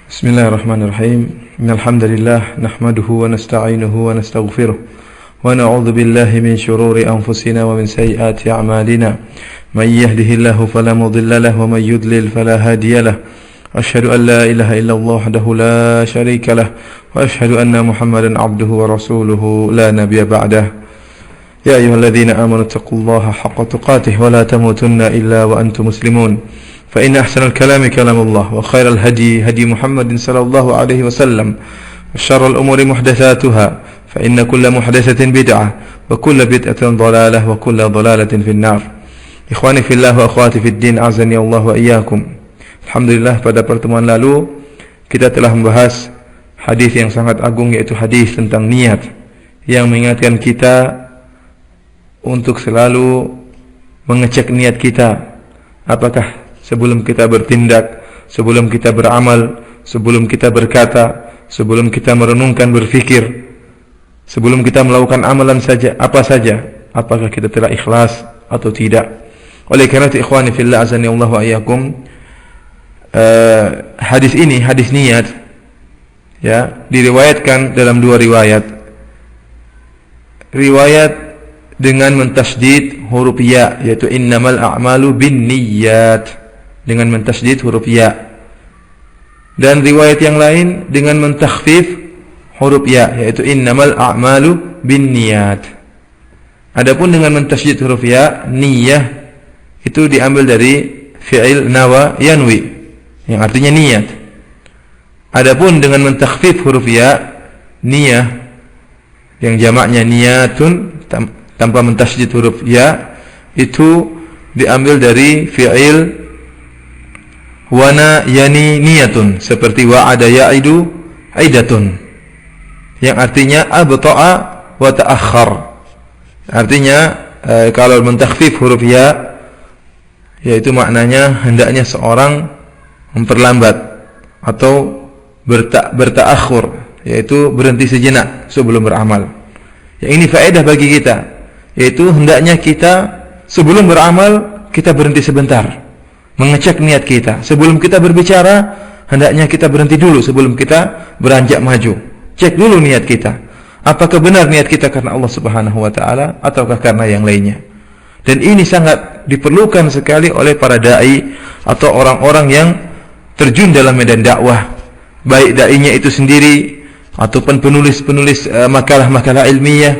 Bismillahirrahmanirrahim. Innalhamdalillah nahmaduhu wa nasta'inuhu wa nastaghfiruh wa na'udzu billahi min shururi anfusina wa min sayyiati a'malina. May yahdihillahu fala mudilla lahu wa may yudlil fala hadiya lahu. Asyhadu an la ilaha illallah wahdahu la syarika lahu wa asyhadu anna Muhammadan 'abduhu wa rasuluhu la nabiyya ba'dahu. Ya ayyuhalladzina amanu taqullaha haqqa tuqatih wa la tamutunna illa wa antum muslimun. فإن أحسن الكلام كلام الله وخير الهدي هدي محمد صلى الله عليه وسلم وشر الأمور محدثاتها فإن كل محدثة بدعة وكل بدعة ضلالة وكل ضلالة في النار. Ikhwani fillah wa akhwati fid din, azani Allah wa iyyakum. Alhamdulillah, pada pertemuan lalu kita telah membahas hadis yang sangat agung, yaitu hadis tentang niat, yang mengingatkan kita untuk selalu mengecek niat kita. Apakah sebelum kita bertindak, sebelum kita beramal, sebelum kita berkata, sebelum kita merenungkan, berfikir, sebelum kita melakukan amalan saja, apa saja, apakah kita telah ikhlas atau tidak. Oleh karena itu, ikhwani fillah azani Allah wa iyyakum, hadis ini, hadis niat, ya, diriwayatkan dalam dua riwayat. Riwayat dengan mentasydid huruf ya, yaitu innamal a'malu binniyat, dengan mentasydid huruf ya. Dan riwayat yang lain dengan mentakhfif huruf ya, yaitu innamal a'malu binniyat. Adapun dengan mentasydid huruf ya, niyah, itu diambil dari fi'il nawa yanwi, yang artinya niat. Adapun dengan mentakhfif huruf ya, niyah, yang jamaknya niyatun tanpa mentasydid huruf ya, itu diambil dari fi'il wana yani niyatun, seperti wa'ada ya'idu aidatun, yang artinya abta'a wa ta'akhkhar. Artinya kalau mentakhfif huruf ya, yaitu maknanya hendaknya seorang memperlambat atau berta'akhur, yaitu berhenti sejenak sebelum beramal. Yang ini faedah bagi kita, yaitu hendaknya kita sebelum beramal kita berhenti sebentar, mengecek niat kita. Sebelum kita berbicara, hendaknya kita berhenti dulu sebelum kita beranjak maju. Cek dulu niat kita. Apakah benar niat kita karena Allah Subhanahu wa taala ataukah karena yang lainnya? Dan ini sangat diperlukan sekali oleh para dai atau orang-orang yang terjun dalam medan dakwah, baik dainya itu sendiri ataupun penulis-penulis makalah-makalah ilmiah,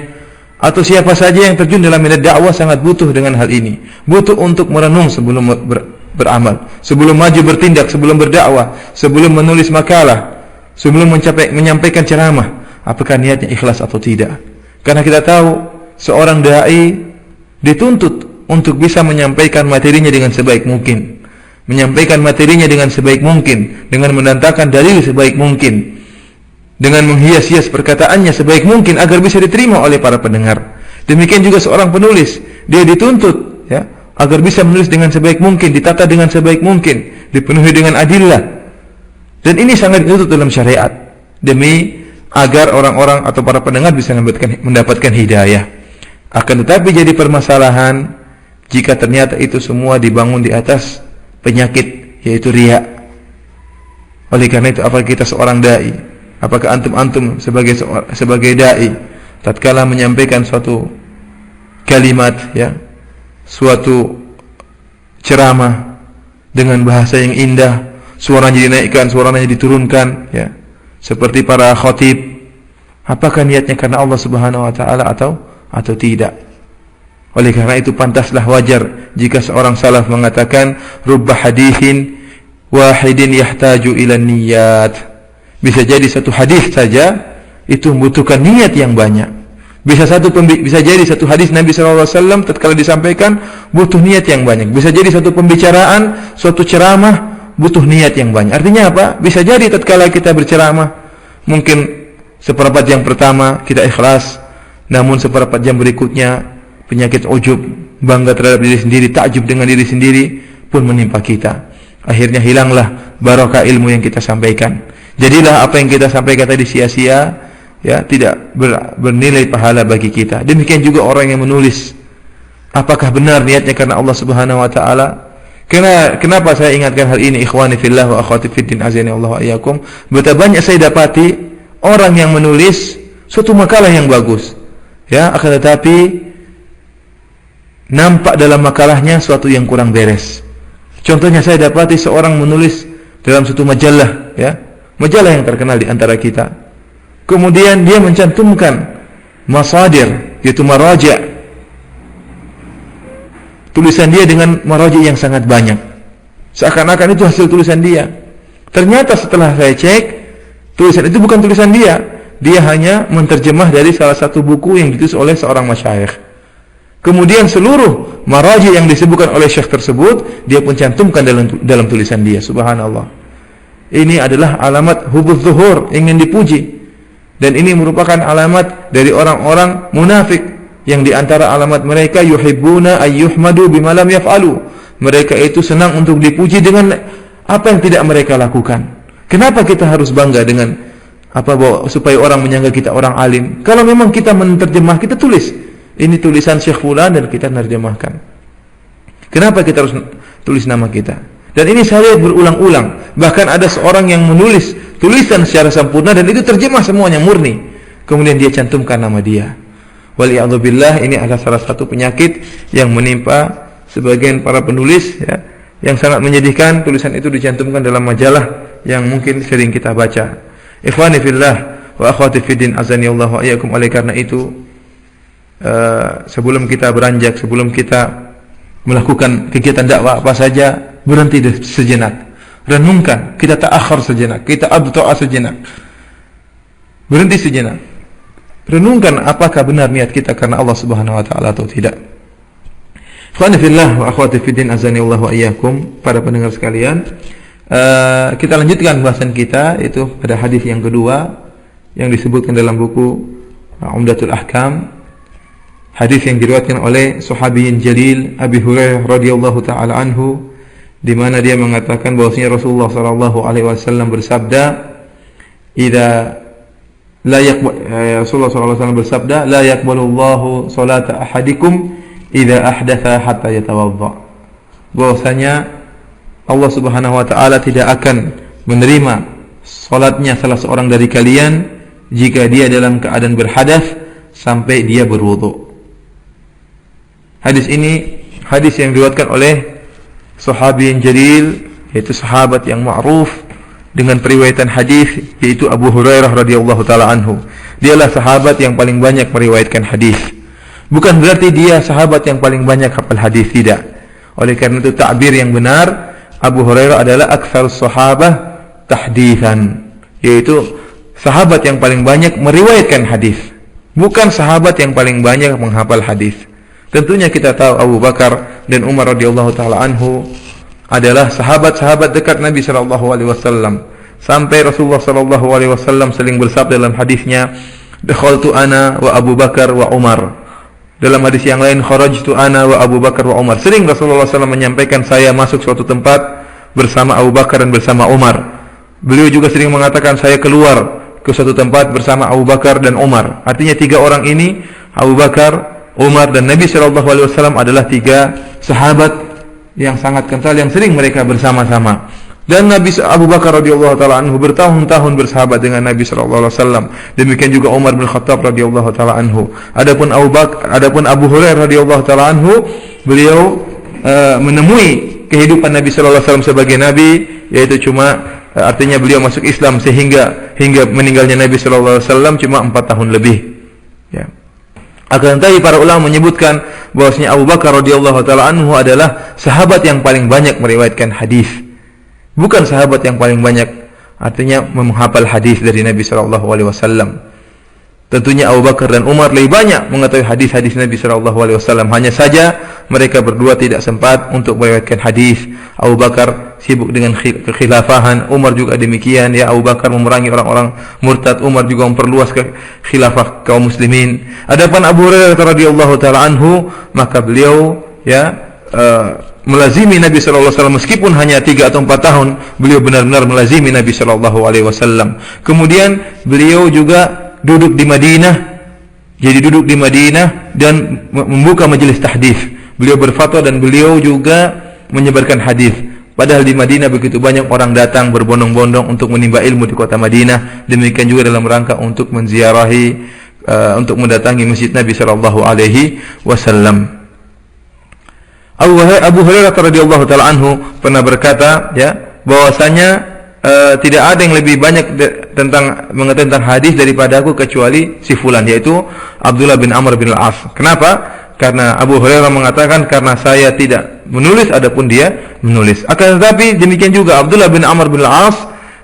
atau siapa saja yang terjun dalam medan dakwah sangat butuh dengan hal ini. Butuh untuk merenung sebelum beramal, sebelum maju bertindak, sebelum berdakwah, sebelum menulis makalah, sebelum menyampaikan ceramah, apakah niatnya ikhlas atau tidak. Karena kita tahu seorang dai dituntut untuk bisa menyampaikan materinya dengan sebaik mungkin, menyampaikan materinya dengan sebaik mungkin, dengan mendatangkan dalil sebaik mungkin, dengan menghias-hias perkataannya sebaik mungkin agar bisa diterima oleh para pendengar. Demikian juga seorang penulis, dia dituntut, ya, agar bisa menulis dengan sebaik mungkin, ditata dengan sebaik mungkin, dipenuhi dengan adillah. Dan ini sangat dituntut dalam syariat, demi agar orang-orang atau para pendengar bisa mendapatkan hidayah. Akan tetapi jadi permasalahan jika ternyata itu semua dibangun di atas penyakit, yaitu riya. Oleh karena itu, apakah kita seorang dai, apakah antum sebagai dai, tatkala menyampaikan suatu kalimat, ya, suatu ceramah dengan bahasa yang indah, suaranya dinaikkan, suaranya diturunkan, ya, seperti para khatib, apakah niatnya karena Allah Subhanahu wa taala atau tidak? Oleh karena itu, pantaslah, wajar jika seorang salaf mengatakan rubba hadithin wahidin yahtaju ila niyat. Bisa jadi satu hadis saja itu membutuhkan niat yang banyak. Bisa jadi satu hadis Nabi SAW tatkala disampaikan butuh niat yang banyak. Bisa jadi satu pembicaraan, suatu ceramah butuh niat yang banyak. Artinya apa? Bisa jadi tatkala kita berceramah, mungkin seperempat jam pertama kita ikhlas, namun seperempat jam berikutnya penyakit ujub, bangga terhadap diri sendiri, takjub dengan diri sendiri pun menimpa kita. Akhirnya hilanglah barokah ilmu yang kita sampaikan. Jadilah apa yang kita sampaikan tadi sia-sia, ya, tidak bernilai pahala bagi kita. Demikian juga orang yang menulis, apakah benar niatnya karena Allah Subhanahu wa taala? Kenapa saya ingatkan hal ini, ikhwani fillah wa akhwati fiddin azani Allah wa iyyakum? Betapa banyak saya dapati orang yang menulis suatu makalah yang bagus, ya, akan tetapi nampak dalam makalahnya suatu yang kurang beres. Contohnya saya dapati seorang menulis dalam suatu majalah, ya, majalah yang terkenal di antara kita. Kemudian dia mencantumkan masadir, yaitu maraji'. Tulisan dia dengan maraji' yang sangat banyak. Seakan-akan itu hasil tulisan dia. Ternyata setelah saya cek, tulisan itu bukan tulisan dia. Dia hanya menterjemah dari salah satu buku yang ditulis oleh seorang masyayikh. Kemudian seluruh maraji' yang disebutkan oleh syekh tersebut dia pun cantumkan dalam tulisan dia. Subhanallah. Ini adalah alamat hubuz zuhur, ingin dipuji. Dan ini merupakan alamat dari orang-orang munafik, yang diantara alamat mereka yuhibbuna ayyuhmadu bima lam yaf'alu. Mereka itu senang untuk dipuji dengan apa yang tidak mereka lakukan. Kenapa kita harus bangga dengan bahwa supaya orang menyangka kita orang alim? Kalau memang kita menerjemah, kita tulis ini tulisan Syekh Fulan dan kita menerjemahkan. Kenapa kita harus tulis nama kita? Dan ini saya lihat berulang-ulang. Bahkan ada seorang yang menulis tulisan secara sempurna dan itu terjemah semuanya murni. Kemudian dia cantumkan nama dia. Waliyadzubillah, ini adalah salah satu penyakit yang menimpa sebagian para penulis, ya, yang sangat menyedihkan. Tulisan itu dicantumkan dalam majalah yang mungkin sering kita baca. Ikhwani fillah wa akhwati fiddin azani Allah wa iyyakum. Oleh karena itu, sebelum kita beranjak, sebelum kita melakukan kegiatan dakwah apa saja, berhenti sejenak, renungkan, kita ta'akhir sejenak, kita abta'a sejenak, berhenti sejenak, renungkan apakah benar niat kita karena Allah Subhanahu wa taala atau tidak. Ikhwani fillah wa akhwati fiddin azani Allah wa iyyakum, para pendengar sekalian, kita lanjutkan bahasan kita itu pada hadis yang kedua yang disebutkan dalam buku Umdatul Ahkam. Hadis yang diriwayatkan oleh sahabiyin jalil Abi Hurairah radhiyallahu taala anhu, di mana dia mengatakan bahwasanya Rasulullah sallallahu alaihi wasallam bersabda, Rasulullah SAW bersabda, la yaqbalullahu salata ahadikum idza ahdatha hatta yatawadda. Bahwasanya Allah Subhanahu wa taala tidak akan menerima salatnya salah seorang dari kalian jika dia dalam keadaan berhadas sampai dia berwudu. Hadis ini hadis yang diriwayatkan oleh sahabi yang jalil, yaitu sahabat yang ma'ruf dengan periwayatan hadis, yaitu Abu Hurairah radhiyallahu taala anhu. Dialah sahabat yang paling banyak meriwayatkan hadis. Bukan berarti dia sahabat yang paling banyak hafal hadis, tidak. Oleh karena itu takbir yang benar, Abu Hurairah adalah aktsarus sahabah tahditsan, yaitu sahabat yang paling banyak meriwayatkan hadis, bukan sahabat yang paling banyak menghafal hadis. Tentunya kita tahu Abu Bakar dan Umar radhiyallahu taala anhu adalah sahabat-sahabat dekat Nabi sallallahu alaihi wasallam. Sampai Rasulullah sallallahu alaihi wasallam sering bersabda dalam hadisnya, "Dakhaltu ana wa Abu Bakar wa Umar." Dalam hadis yang lain, "Kharajtu ana wa Abu Bakar wa Umar." Sering Rasulullah SAW menyampaikan, saya masuk suatu tempat bersama Abu Bakar dan bersama Umar. Beliau juga sering mengatakan, saya keluar ke suatu tempat bersama Abu Bakar dan Umar. Artinya tiga orang ini, Abu Bakar, Umar dan Nabi SAW adalah tiga sahabat yang sangat kental, yang sering mereka bersama-sama. Dan Nabi Abu Bakar radhiyallahu taala anhu bertahun-tahun bersahabat dengan Nabi sallallahu alaihi wasallam. Demikian juga Umar bin Khattab radhiyallahu taala anhu. Adapun Abu Hurairah radhiyallahu taala anhu, beliau menemui kehidupan Nabi sallallahu alaihi wasallam sebagai nabi, yaitu cuma artinya beliau masuk Islam hingga meninggalnya Nabi sallallahu alaihi wasallam cuma 4 tahun lebih. Ya. Akan tetapi para ulama menyebutkan bahwasanya Abu Bakar radhiyallahu taala anhu adalah sahabat yang paling banyak meriwayatkan hadis. Bukan sahabat yang paling banyak, artinya menghafal hadis dari Nabi sallallahu alaihi wasallam. Tentunya Abu Bakar dan Umar lebih banyak mengetahui hadis-hadis Nabi sallallahu alaihi wasallam. Hanya saja mereka berdua tidak sempat untuk meriwayatkan hadis. Abu Bakar sibuk dengan kekhilafahan, Umar juga demikian. Ya, Abu Bakar memerangi orang-orang murtad, Umar juga memperluas ke khilafah kaum muslimin. Adapun Abu Hurairah radhiyallahu taala anhu, maka beliau melazimi Nabi sallallahu alaihi wasallam meskipun hanya 3 atau 4 tahun, beliau benar-benar melazimi Nabi sallallahu alaihi wasallam. Kemudian beliau juga duduk di Madinah. Jadi duduk di Madinah dan membuka majelis tahdits. Beliau berfatwa dan beliau juga menyebarkan hadis. Padahal di Madinah begitu banyak orang datang berbondong-bondong untuk menimba ilmu di kota Madinah. Demikian juga dalam rangka untuk menziarahi, untuk mendatangi masjid Nabi sallallahu alaihi wasallam. Abu Hurairah radhiyallahu taala anhu pernah berkata, ya, bahwasanya tidak ada yang lebih banyak mengetahui tentang hadis daripada aku kecuali si fulan, yaitu Abdullah bin Amr bin Al-As. Kenapa? Karena Abu Hurairah mengatakan, karena saya tidak menulis, adapun dia menulis. Akan tetapi demikian juga Abdullah bin Amr bin Al-As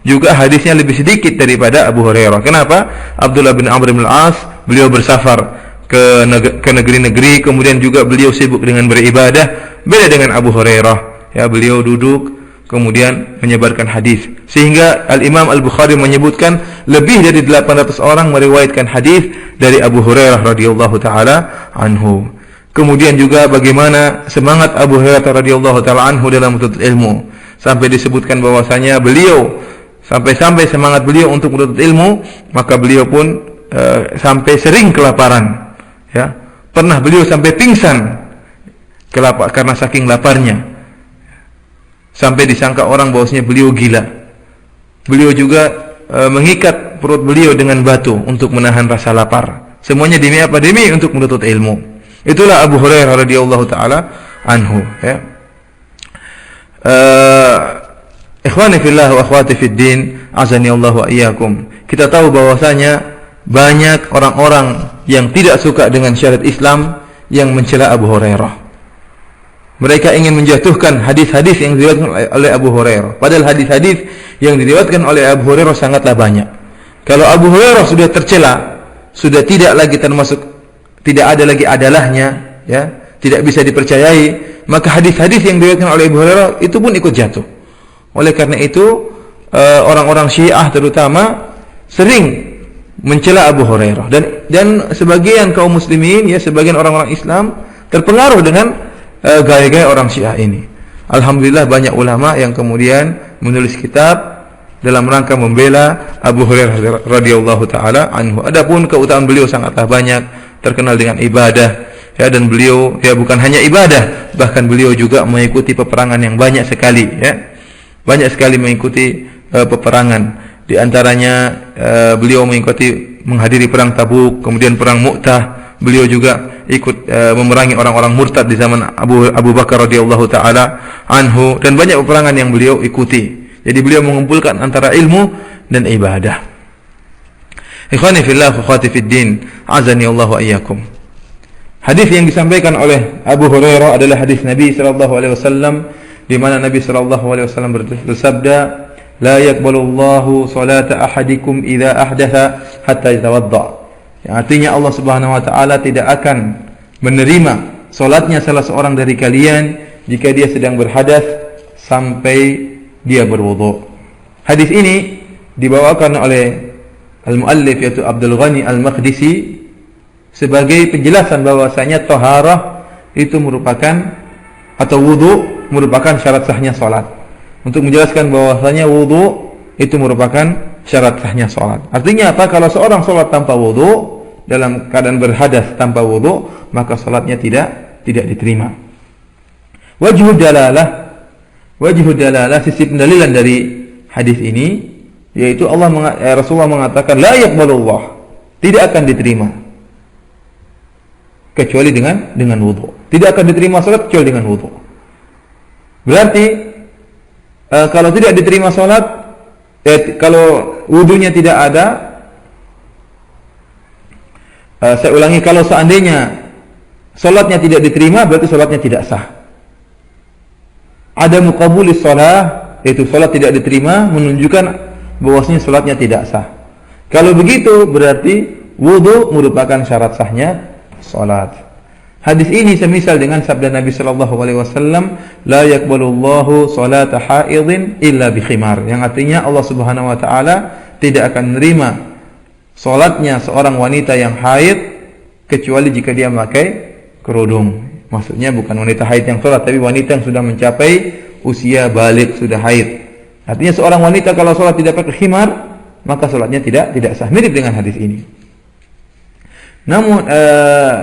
juga hadisnya lebih sedikit daripada Abu Hurairah. Kenapa? Abdullah bin Amr bin Al-As beliau bersafar ke negeri-negeri, kemudian juga beliau sibuk dengan beribadah. Beda dengan Abu Hurairah, ya, beliau duduk kemudian menyebarkan hadis. Sehingga Al-Imam Al-Bukhari menyebutkan lebih dari 800 orang meriwayatkan hadis dari Abu Hurairah radhiyallahu taala anhu. Kemudian juga bagaimana semangat Abu Hurairah radhiyallahu taala anhu dalam menuntut ilmu, sampai disebutkan bahwasanya beliau sampai semangat beliau untuk menuntut ilmu, maka beliau pun sampai sering kelaparan, ya. Pernah beliau sampai pingsan karena saking laparnya. Sampai disangka orang bahwasanya beliau gila. Beliau juga mengikat perut beliau dengan batu untuk menahan rasa lapar. Semuanya demi apa? Demi untuk menuntut ilmu. Itulah Abu Hurairah radhiyallahu taala anhu, ya. Ikhwani fillah wa akhwati fid din, azani Allah wa iyyakum. Kita tahu bahwasanya banyak orang-orang yang tidak suka dengan syariat Islam yang mencela Abu Hurairah. Mereka ingin menjatuhkan hadis-hadis yang diriwayatkan oleh Abu Hurairah. Padahal hadis-hadis yang diriwayatkan oleh Abu Hurairah sangatlah banyak. Kalau Abu Hurairah sudah tercela, sudah tidak lagi termasuk, tidak ada lagi adalahnya, ya, tidak bisa dipercayai, maka hadis-hadis yang diriwayatkan oleh Abu Hurairah itu pun ikut jatuh. Oleh karena itu, orang-orang Syiah terutama sering mencela Abu Hurairah, dan sebagian kaum muslimin, ya, sebagian orang-orang Islam terpengaruh dengan gaya-gaya orang Syiah ini. Alhamdulillah banyak ulama yang kemudian menulis kitab dalam rangka membela Abu Hurairah radhiyallahu taala anhu. Adapun keutamaan beliau sangatlah banyak, terkenal dengan ibadah, ya, dan beliau, ya, bukan hanya ibadah, bahkan beliau juga mengikuti peperangan yang banyak sekali, ya. Banyak sekali mengikuti peperangan. Di antaranya beliau menghadiri perang Tabuk, kemudian perang Mu'tah. Beliau juga ikut memerangi orang-orang murtad di zaman Abu Bakar radhiyallahu taala anhu, dan banyak peperangan yang beliau ikuti. Jadi beliau mengumpulkan antara ilmu dan ibadah. Ikhwani fillah wa akhwati fid din, azani Allah wa iyyakum. Hadis yang disampaikan oleh Abu Hurairah adalah hadis Nabi sallallahu alaihi wasallam, di mana Nabi sallallahu alaihi wasallam bersabda, "La yaqbalu Allahu salata ahadikum idza ahdatha hatta yatawadda." Yang artinya Allah Subhanahu wa taala tidak akan menerima salatnya salah seorang dari kalian jika dia sedang berhadas sampai dia berwudu. Hadis ini dibawakan oleh al-muallif, yaitu Abdul Ghani Al-Maqdisi, sebagai penjelasan bahwasanya taharah itu merupakan, atau wudu merupakan syarat sahnya salat. Untuk menjelaskan bahwasanya wudu itu merupakan syarat sahnya salat. Artinya apa? Kalau seorang salat tanpa wudu, dalam keadaan berhadas tanpa wudu, maka salatnya tidak diterima. Wajhu dalalah, sisi pendalilan dari hadis ini, yaitu Rasulullah mengatakan la yaqbalullah, tidak akan diterima kecuali dengan wudu. Tidak akan diterima salat kecuali dengan wudu. Berarti kalau tidak diterima salat, kalau wudunya tidak ada, saya ulangi, kalau seandainya salatnya tidak diterima, berarti salatnya tidak sah. Ada muqabulis salat, yaitu salat tidak diterima, menunjukkan bahwasanya salatnya tidak sah. Kalau begitu, berarti wudu merupakan syarat sahnya salat. Hadis ini semisal dengan sabda Nabi sallallahu alaihi wasallam, la yaqbalullahu salata haidin illa bi khimar, yang artinya Allah Subhanahu wa taala tidak akan menerima salatnya seorang wanita yang haid kecuali jika dia memakai kerudung. Maksudnya bukan wanita haid yang salat, tapi wanita yang sudah mencapai usia balik, sudah haid. Artinya seorang wanita kalau salat tidak pakai khimar, maka salatnya tidak sah. Mirip dengan hadis ini. Namun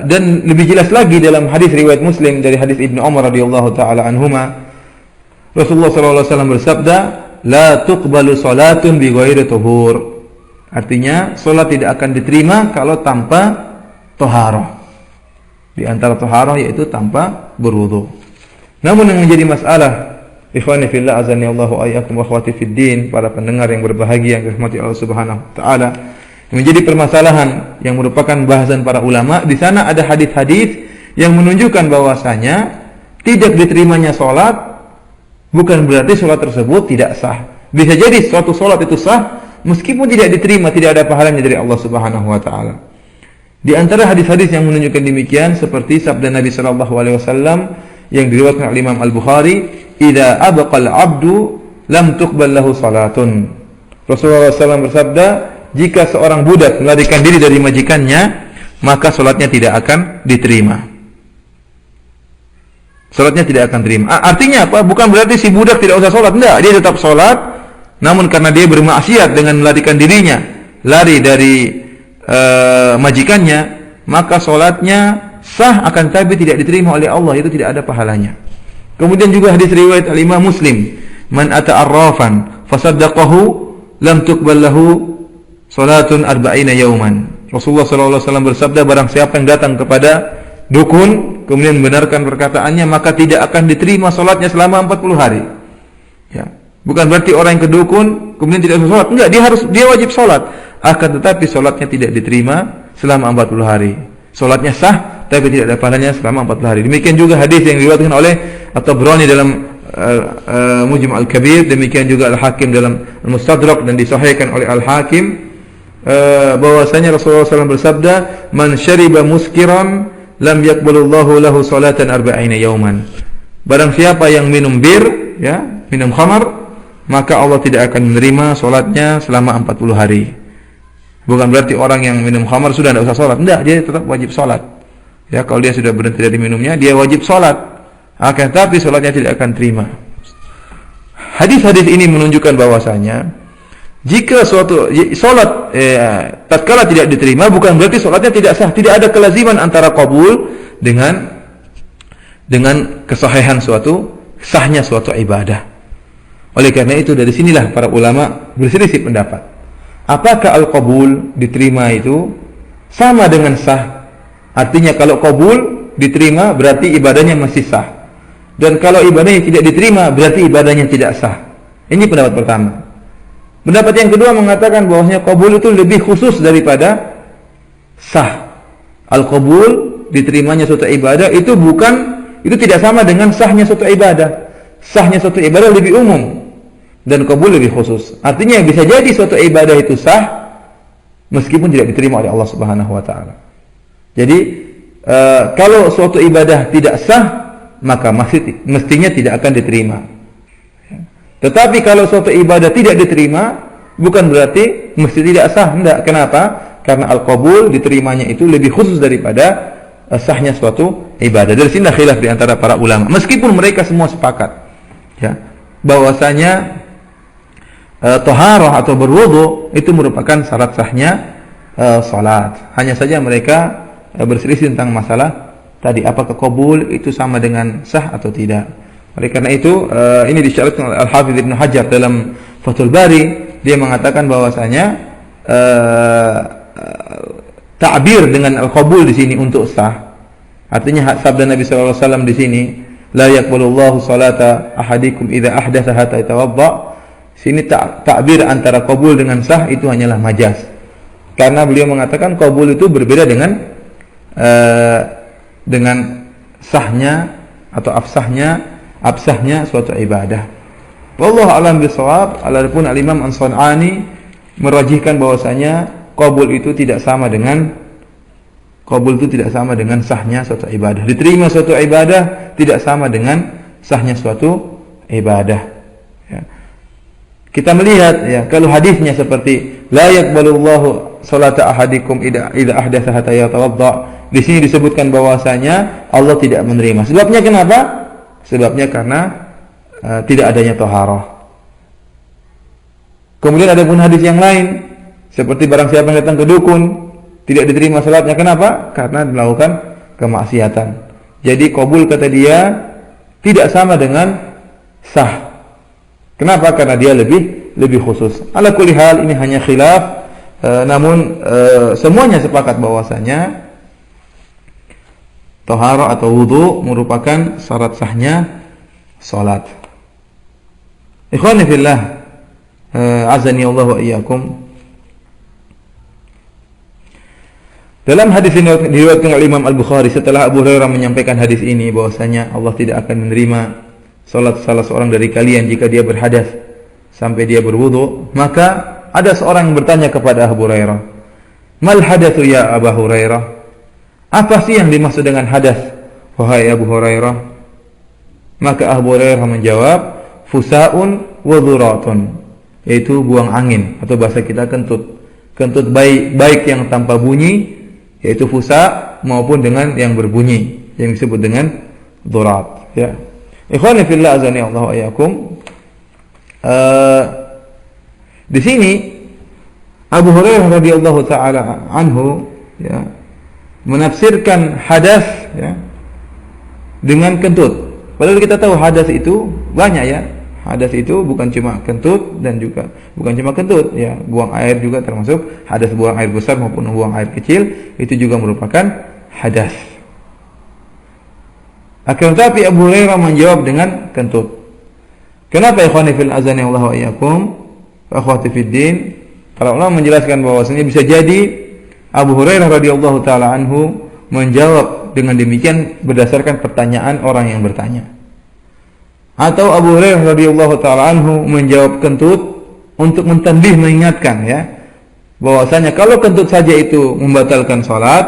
dan lebih jelas lagi dalam hadis riwayat Muslim dari hadis Ibnu Umar radhiyallahu taala anhuma, Rasulullah SAW bersabda, la tuqbalu salatun bi ghairi tuhur. Artinya, salat tidak akan diterima kalau tanpa taharah. Di antara taharah yaitu tanpa berwudu. Namun yang menjadi masalah, ikhwani fillah azani Allahu ayyakum wa akhwati fid din, para pendengar yang berbahagia yang dirahmati Allah Subhanahu wa taala, yang menjadi permasalahan yang merupakan bahasan para ulama, di sana ada hadis-hadis yang menunjukkan bahwasanya tidak diterimanya salat bukan berarti salat tersebut tidak sah. Bisa jadi suatu salat itu sah meskipun tidak diterima, tidak ada pahalanya dari Allah Subhanahu wa taala. Di antara hadis-hadis yang menunjukkan demikian seperti sabda Nabi sallallahu alaihi wasallam yang diriwayatkan oleh Imam Al-Bukhari, "Idza abqal 'abdu lam tuqbal lahu salatun." Rasulullah SAW bersabda, jika seorang budak melarikan diri dari majikannya, maka salatnya tidak akan diterima. Salatnya tidak akan diterima. Artinya apa? Bukan berarti si budak tidak usah salat, enggak, dia tetap salat, namun karena dia bermaksiat dengan melarikan dirinya, lari dari majikannya, maka salatnya sah akan tapi tidak diterima oleh Allah, itu tidak ada pahalanya. Kemudian juga hadis riwayat al-Imam Muslim, man ata arrafan fasaddaqahu lam tuqbal lahu salatun 40 yauman. Rasulullah sallallahu alaihi wasallam bersabda, barang siapa yang datang kepada dukun kemudian membenarkan perkataannya, maka tidak akan diterima salatnya selama 40 hari. Ya. Bukan berarti orang yang ke dukun kemudian tidak usah salat. Enggak, dia wajib salat. Akan tetapi salatnya tidak diterima selama 40 hari. Salatnya sah tapi tidak ada pahalanya selama 40 hari. Demikian juga hadis yang diriwayatkan oleh At-Tabrani dalam Mujam' Al-Kabir, demikian juga Al-Hakim dalam Al-Mustadrak, dan disahihkan oleh Al-Hakim bahwasanya Rasulullah SAW bersabda, man syariba muskiran lam yaqbalullahu lahu salatan 40 yauman. Barang siapa yang minum bir, ya, minum khamar, maka Allah tidak akan menerima salatnya selama 40 hari. Bukan berarti orang yang minum khamar sudah tidak usah salat. Tidak, dia tetap wajib salat. Ya, kalau dia sudah berhenti dari minumnya, dia wajib salat. Akan tapi salatnya tidak akan terima. Hadis-hadis ini menunjukkan bahwasanya jika suatu salat tatkala tidak diterima, bukan berarti salatnya tidak sah. Tidak ada kelaziman antara qabul dengan kesahihan sahnya suatu ibadah. Oleh karena itu, dari sinilah para ulama berselisih pendapat. Apakah al-qabul diterima itu sama dengan sah? Artinya kalau qabul diterima berarti ibadahnya masih sah. Dan kalau ibadahnya tidak diterima berarti ibadahnya tidak sah. Ini pendapat pertama. Pendapat yang kedua mengatakan bahwasanya qabul itu lebih khusus daripada sah. Al-qabul, diterimanya suatu ibadah, itu tidak sama dengan sahnya suatu ibadah. Sahnya suatu ibadah lebih umum dan qabul lebih khusus. Artinya bisa jadi suatu ibadah itu sah meskipun tidak diterima oleh Allah Subhanahu wa taala. Jadi kalau suatu ibadah tidak sah, maka mestinya tidak akan diterima. Tetapi kalau suatu ibadah tidak diterima, bukan berarti mesti tidak sah. Tidak. Kenapa? Karena al-qabul, diterimanya itu lebih khusus daripada sahnya suatu ibadah. Dari sini khilaf di antara para ulama. Meskipun mereka semua sepakat, ya, bahwasanya taharah atau berwudu itu merupakan syarat sahnya salat. Hanya saja mereka berselisih tentang masalah tadi, apakah qabul itu sama dengan sah atau tidak. Oleh karena itu ini disyaratkan oleh Al-Hafidz Ibnu Hajar dalam Fathul Bari. Dia mengatakan bahwasanya ta'bir dengan al-qabul di sini untuk sah. Artinya sabda Nabi sallallahu alaihi wasallam di sini, la yaqbalullahu salata ahadikum idza ahdatsa hatta yatawadda. Sini ta'bir antara qabul dengan sah itu hanyalah majaz. Karena beliau mengatakan qabul itu berbeda dengan sahnya atau absahnya suatu ibadah. Wallahu a'lam bishawab. Adapun al-Imam As-San'ani merajihkan bahwasanya qabul itu tidak sama dengan sahnya suatu ibadah. Diterima suatu ibadah tidak sama dengan sahnya suatu ibadah. Ya. Kita melihat, ya, kalau hadisnya seperti la yaqbalullahu salata ahadikum idza ahdatsa hatta yatawadda. Di sini disebutkan bahwasanya Allah tidak menerima. Sebabnya kenapa? Sebabnya karena tidak adanya taharah. Kemudian ada pun hadis yang lain seperti barang siapa yang datang ke dukun tidak diterima salatnya. Kenapa? Karena melakukan kemaksiatan. Jadi qabul kata dia tidak sama dengan sah. Kenapa? Karena dia lebih khusus. Ala kulli hal, ini hanya khilaf, namun semuanya sepakat bahwasanya taharah atau wudu merupakan syarat sahnya salat. Ikhwani fillah, azani Allah wa iyyakum. Dalam hadis ini diriwayatkan oleh Imam Al-Bukhari setelah Abu Hurairah menyampaikan hadis ini bahwasanya Allah tidak akan menerima salat salah seorang dari kalian jika dia berhadas sampai dia berwudu, maka ada seorang yang bertanya kepada Abu Hurairah, "Mal hadatsu ya Abu Hurairah?" Apa sih yang dimaksud dengan hadas, wahai Abu Hurairah? Maka Abu Hurairah menjawab, "Fusaun wa dhuratun," yaitu buang angin atau bahasa kita kentut. Kentut baik yang tanpa bunyi, yaitu fusa, maupun dengan yang berbunyi yang disebut dengan dhurat, ya. Ikhwani fillah, azani Allah wa iyyakum. Di sini Abu Hurairah radhiyallahu taala anhu, ya, menafsirkan hadas, ya, dengan kentut. Padahal kita tahu hadas itu banyak, ya. Hadas itu bukan cuma kentut dan juga bukan cuma kentut, ya. Buang air juga termasuk hadas, buang air besar maupun buang air kecil itu juga merupakan hadas. Akan tetapi Abu Hurairah menjawab dengan kentut. Kenapa ikhwani fil azani Allah wa iyyakum, akhwati fid din? Para ulama menjelaskan bahwasanya bisa jadi Abu Hurairah radhiyallahu taala anhu menjawab dengan demikian berdasarkan pertanyaan orang yang bertanya. Atau Abu Hurairah radhiyallahu taala anhu menjawab kentut untuk mentanbih, mengingatkan, ya, bahwasanya kalau kentut saja itu membatalkan salat,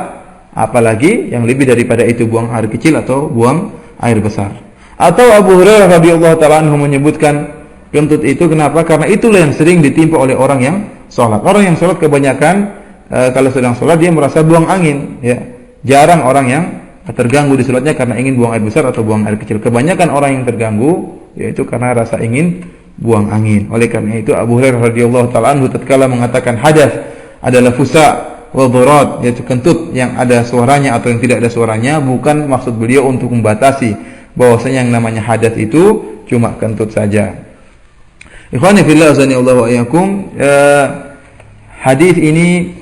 apalagi yang lebih daripada itu buang air kecil atau buang air besar. Atau Abu Hurairah radhiyallahu taala anhu menyebutkan kentut itu kenapa? Karena itulah yang sering ditimpa oleh orang yang salat. Orang yang salat kebanyakan kalau sedang salat dia merasa buang angin, ya. Jarang orang yang terganggu di salatnya karena ingin buang air besar atau buang air kecil. Kebanyakan orang yang terganggu yaitu karena rasa ingin buang angin. Oleh karena itu Abu Hurairah radhiyallahu taala anhu tatkala mengatakan hadas adalah fusa wa dhurat, yaitu kentut yang ada suaranya atau yang tidak ada suaranya, bukan maksud beliau untuk membatasi bahwasanya yang namanya hadas itu cuma kentut saja. Ikhwani fillah, azani Allah wa iyyakum. Hadis ini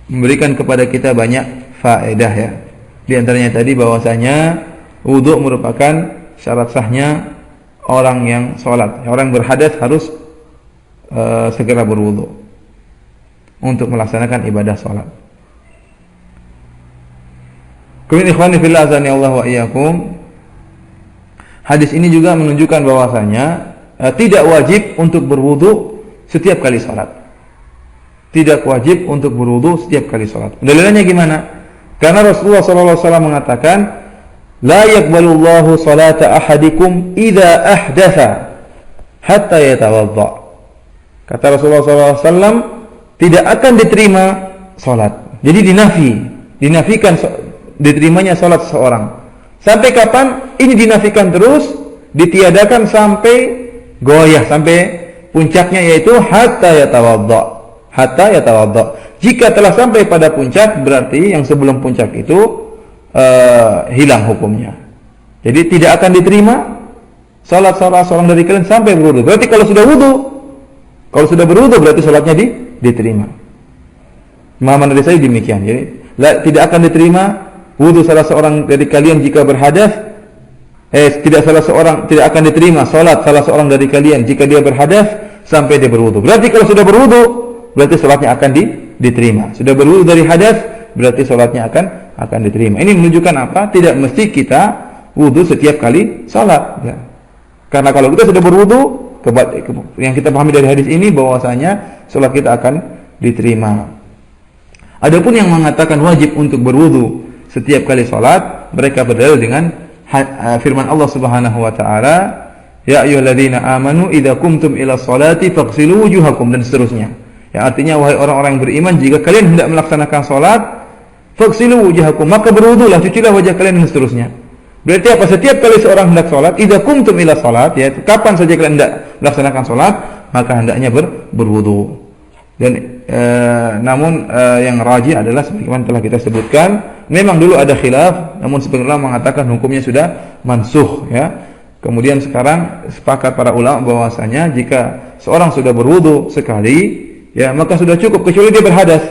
memberikan kepada kita banyak faedah, ya. Di antaranya tadi bahwasanya wudu merupakan syarat sahnya orang yang salat. Orang berhadas harus segera berwudu untuk melaksanakan ibadah salat. Kemudian ikhwani fillah, azani Allah wa iyyakum. Hadis ini juga menunjukkan bahwasanya tidak wajib untuk berwudu setiap kali salat. Tidak wajib untuk berwudu setiap kali salat. Dalilnya gimana? Karena Rasulullah SAW mengatakan, la yaqbalullahu salata ahadikum idza ahdatha hatta yatawadda. Kata Rasulullah SAW, tidak akan diterima salat. Jadi dinafikan diterimanya salat seseorang. Sampai kapan? Ini dinafikan terus, ditiadakan sampai goyah, sampai puncaknya, yaitu hatta yatawadda. Hatta yatawadda. Jika telah sampai pada puncak, berarti yang sebelum puncak itu hilang hukumnya. Jadi tidak akan diterima salat seorang dari kalian sampai berwudu. Berarti kalau sudah berwudu berarti salatnya diterima. Pemahaman dari saya demikian. Jadi tidak akan diterima wudu salah seorang dari kalian jika berhadas. Tidak akan diterima salat salah seorang dari kalian jika dia berhadas sampai dia berwudu. Berarti kalau sudah berwudu berarti salatnya akan diterima. Sudah berwudu dari hadas berarti salatnya akan diterima. Ini menunjukkan apa? Tidak mesti kita wudu setiap kali salat, ya. Karena kalau kita sudah berwudu, yang kita pahami dari hadis ini bahwasanya salat kita akan diterima. Adapun yang mengatakan wajib untuk berwudu setiap kali salat, mereka berdalil dengan firman Allah Subhanahu wa taala, ya ayyuhalladzina amanu idza qumtum ila sholati faghsilu wujuhakum, dan seterusnya. Yang artinya, wahai orang-orang yang beriman, jika kalian hendak melaksanakan salat, faghsilu wujuhakum, maka berwudulah, cucilah wajah kalian, dan seterusnya. Berarti apa? Setiap kali seorang hendak salat, idza qumtum ila salat, yaitu kapan saja kalian hendak melaksanakan salat, maka hendaknya berwudu. Dan namun yang rajih adalah sebagaimana telah kita sebutkan, memang dulu ada khilaf, namun sebagian ulama mengatakan hukumnya sudah mansukh, ya. Kemudian sekarang sepakat para ulama bahwasanya jika seorang sudah berwudu sekali, ya maka sudah cukup, kecuali dia berhadas.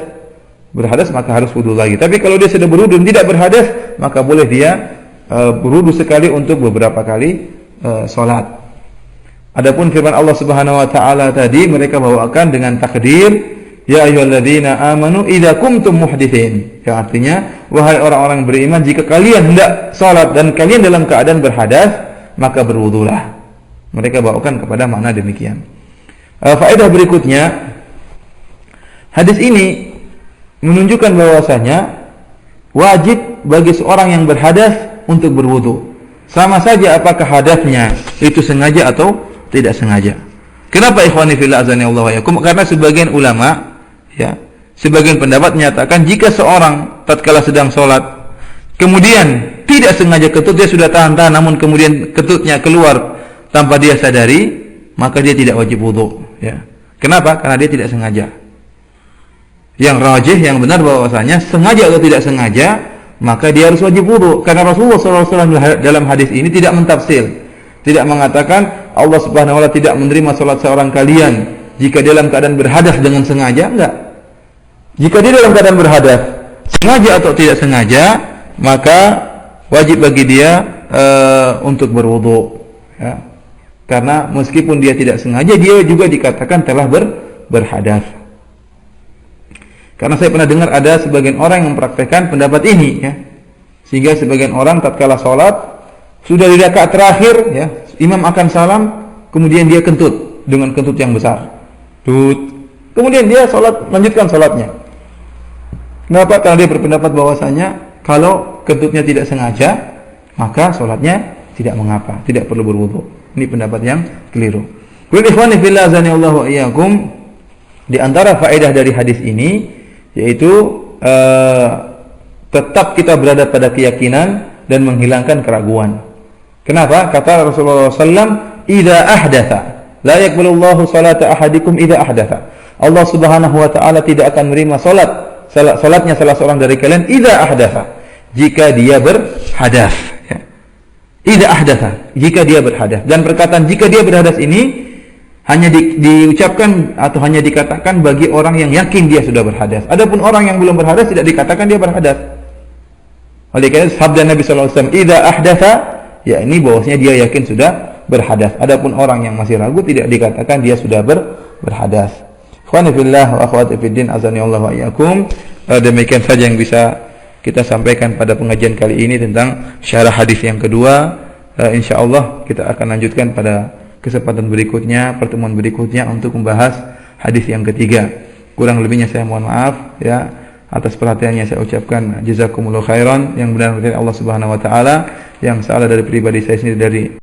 Berhadas maka harus wudu lagi. Tapi kalau dia sudah berwudu dan tidak berhadas, maka boleh dia berwudu sekali untuk beberapa kali salat. Adapun firman Allah Subhanahu wa taala tadi mereka bawakan dengan takdir, ya ayyuhalladzina amanu idza kumtum muhditsin. Yang artinya, wahai orang-orang beriman, jika kalian hendak salat dan kalian dalam keadaan berhadas, maka berwudulah. Mereka bawakan kepada makna demikian. Faedah berikutnya, hadis ini menunjukkan bahwasanya wajib bagi seorang yang berhadas untuk berwudu. Sama saja apakah hadasnya itu sengaja atau tidak sengaja. Kenapa ikhwani fillah azani Allah wa yakum? Karena sebagian ulama, ya, sebagian pendapat menyatakan jika seorang tatkala sedang sholat kemudian tidak sengaja ketut, dia sudah tahan-tahan namun kemudian ketutnya keluar tanpa dia sadari, maka dia tidak wajib wudu, ya. Kenapa? Karena dia tidak sengaja. Yang rajih, yang benar bahwasanya sengaja atau tidak sengaja, maka dia harus wajib wudu. Karena Rasulullah SAW dalam hadis ini tidak mentafsir, tidak mengatakan Allah Subhanahu wa taala tidak menerima salat seorang kalian jika dalam keadaan berhadas dengan sengaja, enggak. Jika dia dalam keadaan berhadas sengaja atau tidak sengaja, maka wajib bagi dia untuk berwudu, ya. Karena meskipun dia tidak sengaja, dia juga dikatakan telah berhadas. Karena saya pernah dengar ada sebagian orang yang mempraktekkan pendapat ini, ya. Sehingga sebagian orang tatkala salat sudah di rakaat terakhir, ya, imam akan salam, kemudian dia kentut dengan kentut yang besar. Kemudian dia lanjutkan salatnya. Kenapa? Karena dia berpendapat bahwasanya kalau kentutnya tidak sengaja, maka salatnya tidak mengapa, tidak perlu berwudu. Ini pendapat yang keliru. Kemudian ikhwani fillah azanillahu wa iyyakum, di antara faedah dari hadis ini yaitu tetap kita berada pada keyakinan dan menghilangkan keraguan. Kenapa? Kata Rasulullah SAW, "Idza ahdatha la yaqbalullahu salata ahadikum idza ahdatha." Allah Subhanahu wa taala tidak akan menerima salatnya salah seorang dari kalian idza ahdatha, jika dia berhadas, ya. Idza ahdatha, jika dia berhadas. Dan perkataan jika dia berhadas ini hanya diucapkan atau hanya dikatakan bagi orang yang yakin dia sudah berhadas. Adapun orang yang belum berhadas tidak dikatakan dia berhadas. Oleh karena sabda Nabi sallallahu alaihi wasallam, "Idza ahdatha", ya ini bahwasanya dia yakin sudah berhadas. Adapun orang yang masih ragu tidak dikatakan dia sudah berhadas. Ikhwani fillah wa akhwati fiddin azani Allah wa iyyakum. Demikian saja yang bisa kita sampaikan pada pengajian kali ini tentang syarah hadis yang kedua. Insyaallah kita akan lanjutkan pada kesempatan berikutnya, pertemuan berikutnya untuk membahas hadis yang ketiga. Kurang lebihnya saya mohon maaf, ya. Atas perhatiannya saya ucapkan jazakumullahu khairan. Yang benar dari Allah Subhanahu wa taala, yang salah dari pribadi saya sendiri dari